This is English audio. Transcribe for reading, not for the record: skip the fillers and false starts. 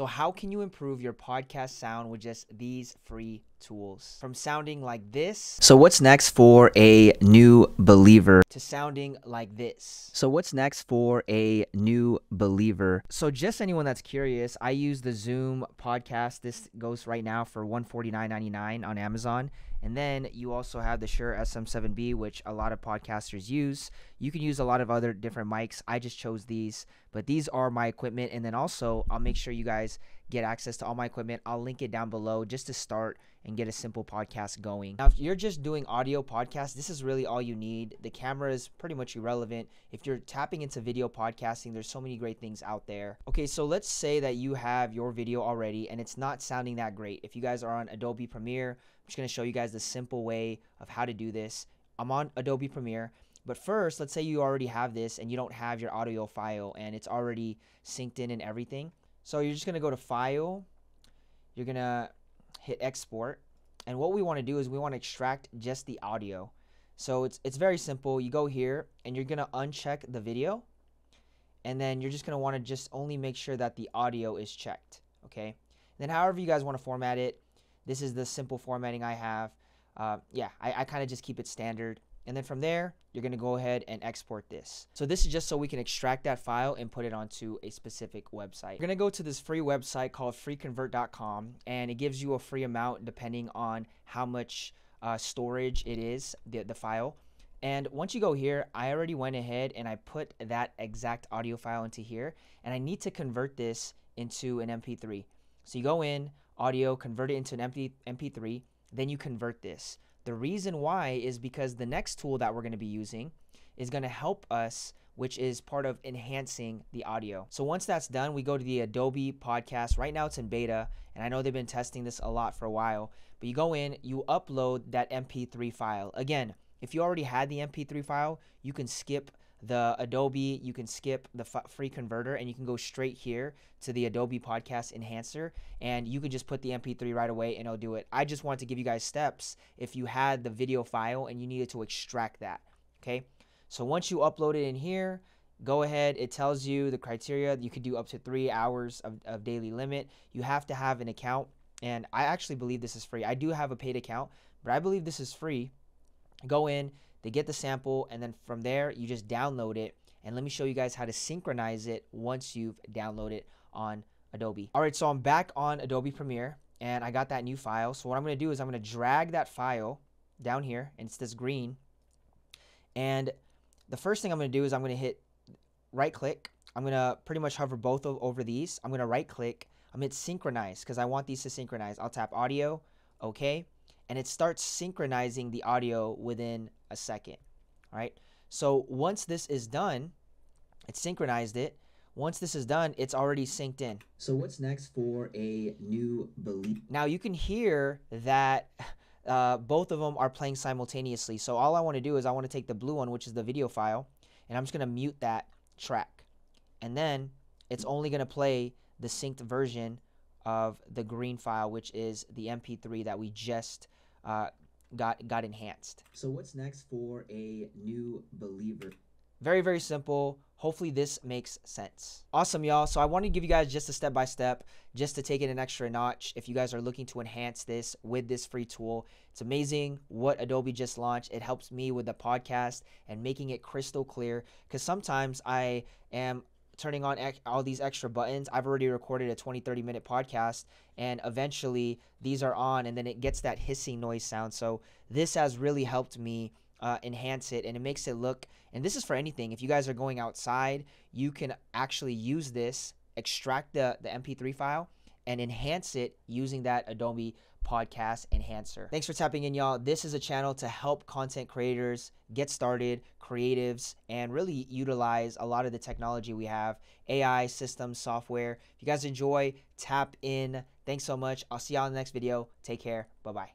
So how can you improve your podcast sound with just these free tools? From sounding like this. So what's next for a new believer? To sounding like this. So what's next for a new believer? So just anyone that's curious, I use the Zoom podcast. This goes right now for $149.99 on Amazon. And then you also have the Shure SM7B, which a lot of podcasters use. You can use a lot of other different mics. I just chose these, but these are my equipment. And then also, I'll make sure you guys get access to all my equipment. I'll link it down below just to start and get a simple podcast going. Now, if you're just doing audio podcasts, this is really all you need. The camera is pretty much irrelevant. If you're tapping into video podcasting, there's so many great things out there. Okay, so let's say that you have your video already and it's not sounding that great. If you guys are on Adobe Premiere, I'm just gonna show you guys the simple way of how to do this. I'm on Adobe Premiere, but first, let's say you already have this and you don't have your audio file and it's already synced in and everything. So you're just gonna go to File, you're gonna hit Export, and what we wanna do is we wanna extract just the audio. So it's very simple. You go here and you're gonna uncheck the video, and then you're just gonna wanna just only make sure that the audio is checked, okay? And then however you guys wanna format it, this is the simple formatting I have. I kind of just keep it standard. And then from there, you're going to go ahead and export this. So this is just so we can extract that file and put it onto a specific website. You're going to go to this free website called freeconvert.com, and it gives you a free amount depending on how much storage it is, the file. And once you go here, I already went ahead and I put that exact audio file into here, and I need to convert this into an MP3. So you go in, audio, convert it into an MP3, then you convert this. The reason why is because the next tool that we're going to be using is going to help us, which is part of enhancing the audio. So once that's done, we go to the Adobe podcast. Right now it's in beta, and I know they've been testing this a lot for a while, but you go in, you upload that MP3 file. Again, if you already had the MP3 file, you can skip the Adobe, you can skip the free converter, and you can go straight here to the Adobe Podcast Enhancer, and you can just put the MP3 right away and it'll do it. I just wanted to give you guys steps if you had the video file and you needed to extract that, okay? So once you upload it in here, go ahead, it tells you the criteria. You could do up to 3 hours of daily limit. You have to have an account, and I actually believe this is free. I do have a paid account, but I believe this is free. Go in, they get the sample, and then from there you just download it, and let me show you guys how to synchronize it once you've downloaded it on Adobe. All right, so I'm back on Adobe Premiere and I got that new file. So what I'm going to do is I'm going to drag that file down here, and it's this green, and the first thing I'm going to do is I'm going to hit right click. I'm going to pretty much hover both over these. I'm going to right click, I'm going to hit synchronize because I want these to synchronize. I'll tap audio, okay, and it starts synchronizing the audio within a second. All right, so once this is done, it synchronized it. Once this is done, it's already synced in. So what's next for a new believer? Now you can hear that both of them are playing simultaneously. So all I want to do is I want to take the blue one, which is the video file, and I'm just going to mute that track. And then it's only going to play the synced version of the green file, which is the MP3 that we just got enhanced. So what's next for a new believer? Very, very simple. Hopefully this makes sense. Awesome, y'all. So I want to give you guys just a step-by-step just to take it an extra notch. If you guys are looking to enhance this with this free tool, it's amazing what Adobe just launched. It helps me with the podcast and making it crystal clear, because sometimes I am turning on all these extra buttons. I've already recorded a 20-30 minute podcast, and eventually these are on, and then it gets that hissing noise sound. So this has really helped me enhance it, and it makes it look, and this is for anything. If you guys are going outside, you can actually use this, extract the MP3 file, and enhance it using that Adobe Podcast Enhancer. Thanks for tapping in, y'all. This is a channel to help content creators get started, creatives, and really utilize a lot of the technology we have, AI, systems, software. If you guys enjoy, tap in. Thanks so much. I'll see y'all in the next video. Take care. Bye-bye.